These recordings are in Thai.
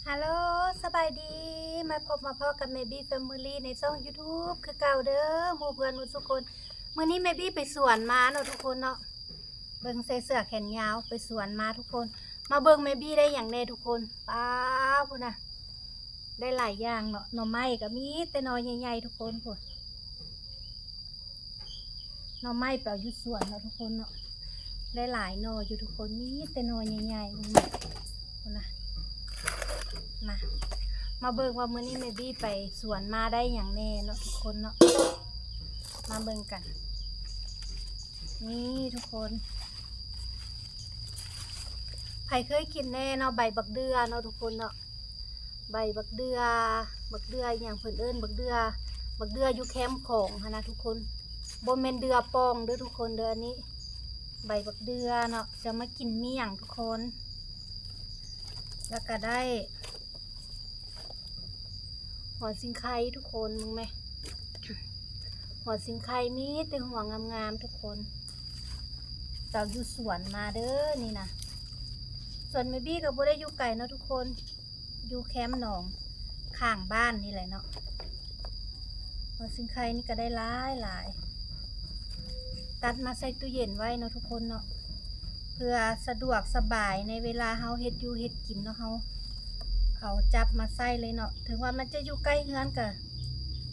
ฮัลโหลสบายดีมาพบมาพ่อกับ Maybe Family ในช่อง YouTube คือเก่าเด้อหมู่เพื่อนหมู่ทุกคนมื้อนี้ Maybe ไปสวนมาเนาะทุกคนเนาะเบิ่งใส่เสื้อแขนยาวไปสวนมาทุกคนมาเบิ่ง Maybe ได้อย่างแน่ทุกคนป้าพุ่นน่ะได้หลายอย่างเนาะหน่อไม้ก็มีแต่หน่อใหญ่ๆทุกคนพุ่นหน่อไม้ไปเอาอยู่สวนเนาะทุกคนเนาะได้หลายหน่ออยู่ทุกคนมีแต่หน่อใหญ่ๆพุ่นน่ะมาเบิ่งว่ามื้อนี้แม่บี้ไปสวนมาได้อย่างแน่เนาะทุกคนเนาะมาเบิ่งกันนี่ทุกคนใครเคยกินแน่เนาะใบบักเดือเนาะทุกคนเนาะใบบักเดืออย่างเพิ่นเอิ้นบักเดืออยู่แคมป์ของหั้นนะทุกคนบ่แม่นเดือปองเด้อทุกคนเด้ออันนี้ใบบักเดือเนาะจะมากินเมี่ยงทุกคนแล้วก็ได้หัวสิงไคทุกคนมึงไหมหัวสิงไคมีแต่หัวงามๆทุกคนเราอยู่สวนมาเด้อนี่นะส่วนแม่บี้กับโบได้อยู่ไก่เนาะทุกคนอยู่แคมป์หนองข้างบ้านนี่แหละเนาะหัวสิงไคนี่ก็ได้หลายตัดมาใส่ตู้เย็นไว้เนาะทุกคนเนาะเพื่อสะดวกสบายในเวลาเฮาเฮ็ดอยู่เฮ็ดกินเนาะเฮาเอาจับมาใส่เลยเนาะถึงว่ามันจะอยู่ใกล้เฮือนก็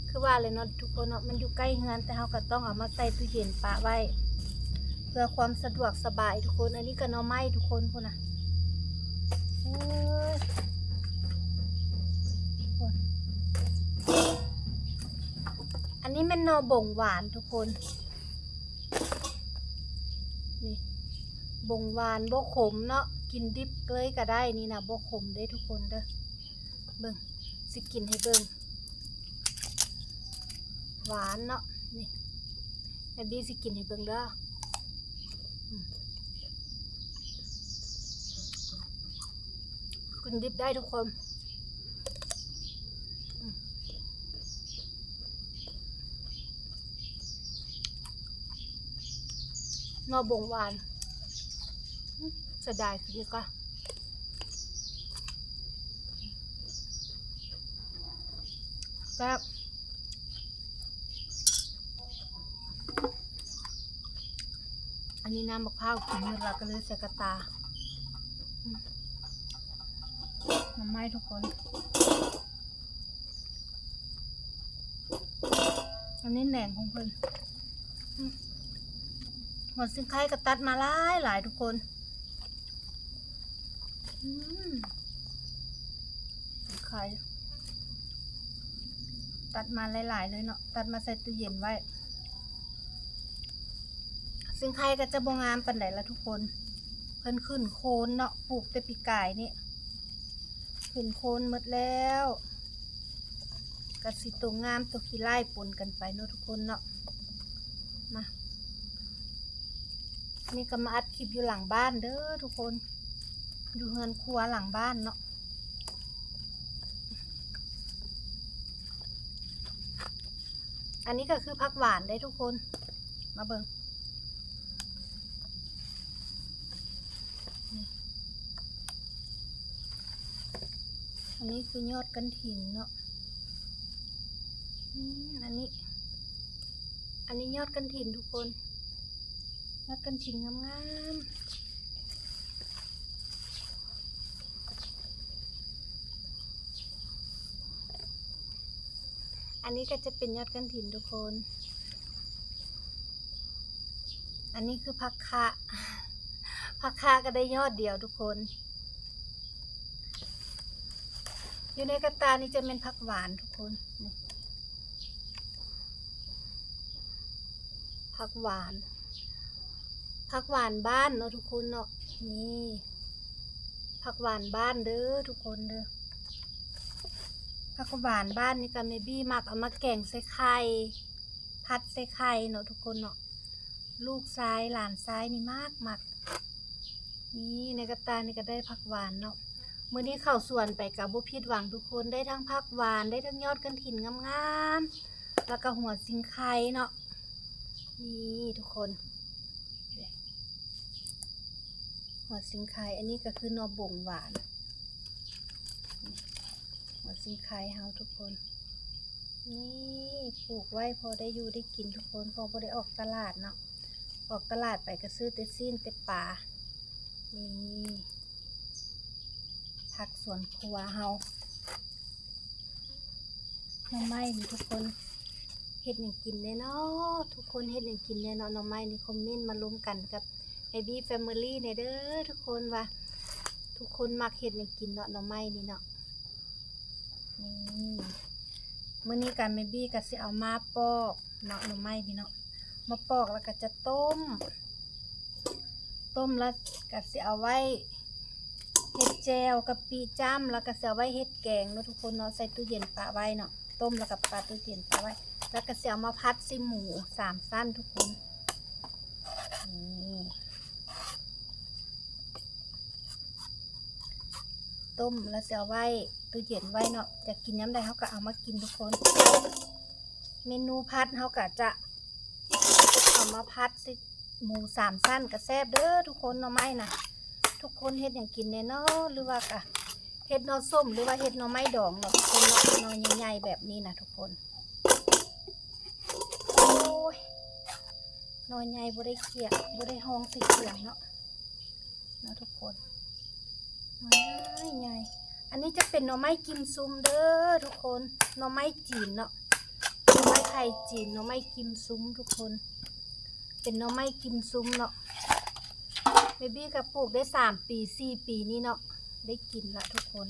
คือว่าเลยเนาะทุกคนเนาะมันอยู่ใกล้เฮือนแต่เราก็ต้องเอามาใส่ตู้เย็นปะไว้เพื่อความสะดวกสบายทุกคนอันนี้ก็หน่อไม้ทุกคนพุ่นน่ะอันนี้เป็นหน่อบ่งหวานทุกคนนี่บ่งหวานบ่ขมเนาะกินดิบเลยก็ได้นี่นะบ่ขมได้ทุกคนเด้อเบิ่งสิกินให้เบิ่งหวานเนาะนี่แม่บี้สิกินให้เบิ่งเด้อกินดิบได้ทุกคนหน่อบ่งหวานจะได้คือก็แบบอันนี้น้ำมะพร้าวกินเวลาก็เลยใส่กระตาน้ำไม้ทุกคนอันนี้แหน่งของเพิ่นหัวสิงไคก็ตัดมาหลายทุกคนสิงไคตัดมาหลายเลยเนาะตัดมาใส่ตู้เย็นไว้สิงไคก็จะบ่งามปานใดละทุกคนเพิ่นขึ้นโคนเนาะปลูกแต่ปีกายนี่ขึ้นโคนหมดแล้วกระสิตัวงามตัวขี้ไล่ปนกันไปเนาะทุกคนเนาะมานี่ก็มาอัดคลิปอยู่หลังบ้านเด้อทุกคนอยู่เฮือนครัวหลังบ้านเนาะอันนี้ก็คือผักหวานได้ทุกคนมาเบิ่งอันนี้คือยอดกระถินเนาะอันนี้ยอดกระถินทุกคนยอดกระถินงามอันนี้ก็จะเป็นยอดกระถินทุกคนอันนี้คือผักคะก็ได้ยอดเดียวทุกคนอยู่ในกระตานี่จะเป็นผักหวานทุกคนนี่ผักหวานบ้านเนาะทุกคนเนาะนี่ผักหวานบ้านเด้อทุกคนเด้อผักหวานบ้านนี่ก็แม่บี้มักเอามาแกงใส่ไข่ผัดใส่ไข่เนาะทุกคนเนาะลูกซ้ายหลานซ้ายนี่มากนี่ในกระตานี่ก็ได้ผักหวานเนาะมื้อนี้เข้าสวนไปกับบ่ผิดหวังทุกคนได้ทั้งผักหวานได้ทั้งยอดกระถินงามๆแล้วก็หัวสิงไคเนาะนี่ทุกคนหัวสิงไคอันนี้ก็คือหน่อบ่งหวาน สิงไข่เฮาทุกคนนี่ปลูกไว้พอได้อยู่ได้กินทุกคนพอบ่ได้ออกตลาดเนาะออกตลาดไปก็ซื้อแต่ซีนแต่ปลานี่ผักสวนครัวเฮาหน่อไม้นี่ทุกคนเฮ็ดหยังกินแน่เนาะทุกคนเฮ็ดหยังกินแน่เนาะหน่อไม้นี่คอมเมนต์มาร่วมกันกับ Happy Family เนี่ยเด้อทุกคนว่าทุกคนมักเฮ็ดหยังกินเนาะหน่อไม้นี่เนาะนี่มื้อนี้กันแม่บี้ก็สิเอามาปอกเนาะหน่อไม้นี่เนาะมาปอกแล้วก็จะต้มแล้วก็สิเอาไว้เฮ็ดแจ่วกะปิจ้ำแล้วก็สิเอาไว้เฮ็ดแกงเนาะทุกคนเนาะใส่ตู้เย็นปะไว้เนาะต้มแล้วก็ปะตู้เย็นปะไว้แล้วก็สิเอามาพัดใส่หมู3สั้นทุกคนนี่ต้มแล้วสิเอาไว้ตู้เย็นไว้เนาะจะกินยามใดเฮาก็เอามากินทุกคนเมนูพัดเฮาก็จะเอามาพัดใส่หมู3สั้นก็แซ่บเด้อทุกคนหน่อไม้น่ะทุกคนเฮ็ดหยังกินแน่เนาะหรือว่าก็เฮ็ดหน่อส้มหรือว่าเฮ็ดหน่อไม้ดองเนาะทุกคนเนาะหน่อใหญ่ๆแบบนี้นะทุกคนโอ้ยหน่อใหญ่บ่ได้เคี่ยบ่ได้ห้องใส่เคี่ยงเนาะทุกคนหน่อใหญ่อันนี้จะเป็นหน่อไม้กิมซุมเด้อทุกคนหน่อไม้จีนเนาะหน่อไม้ไทยจีนหน่อไม้กิมซุมทุกคนเป็นหน่อไม้กิมซุมเนาะเบบี้ก็ปลูกได้3 ปี 4 ปีนี่เนาะได้กินละทุกคน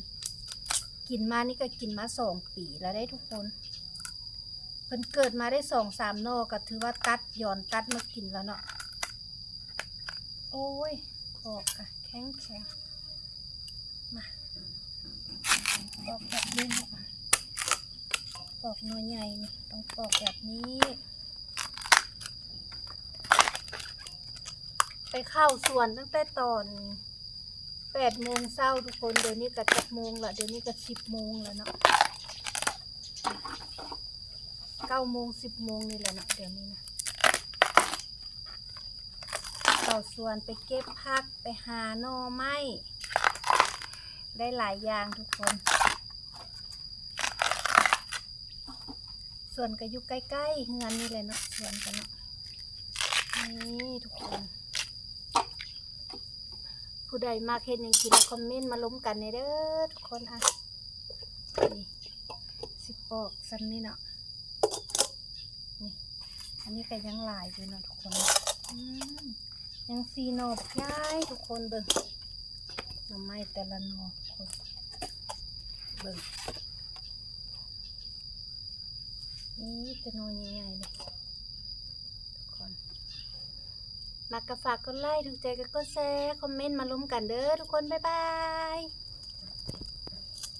กินมานี่ก็กินมา2 ปีแล้วได้ทุกคนเพิ่นเกิดมาได้2-3 นอก็ถือว่าตัดย้อนตัดมากินแล้วเนาะโอ้ยปอกอะแข็งมาปอกแบบนี้เนาะปอกหน่อใหญ่นี่ต้องปอกแบบนี้ไปเข้าสวนตั้งแต่ตอน8 โมงเช้าทุกคนเดี๋ยวนี้ก็จักโมงละเดี๋ยวนี้ก็10 โมงแล้วเนาะ9 โมง 10 โมงนี่แหละเนาะเดี๋ยวนี้นะเข้าสวนไปเก็บผักไปหาหน่อไม้ได้หลายอย่างทุกคนสวนก็อยู่ใกล้ๆเฮือนนี่แหละเนาะสวนกันเนาะนี่ทุกคนผู้ใดมาเห็นยังกินคอมเมนต์มาล้มกันในเด้อทุกคนอ่ะนี่สิปอกซ้ำนี่เนาะนี่อันนี้ก็ยังหลายอยู่เนาะทุกคนยังซีหน่อย้ายทุกคนเบิ่งหน่อไม้แต่ละหน่อทุกคนเบิ่งนี่จะหน่อใหญ่ๆเลยทุกคนมากระฝากกดไลค์ถูกใจก็กดแชร์คอมเมนต์มาลุ้มกันเด้อทุกคนบ๊ายบาย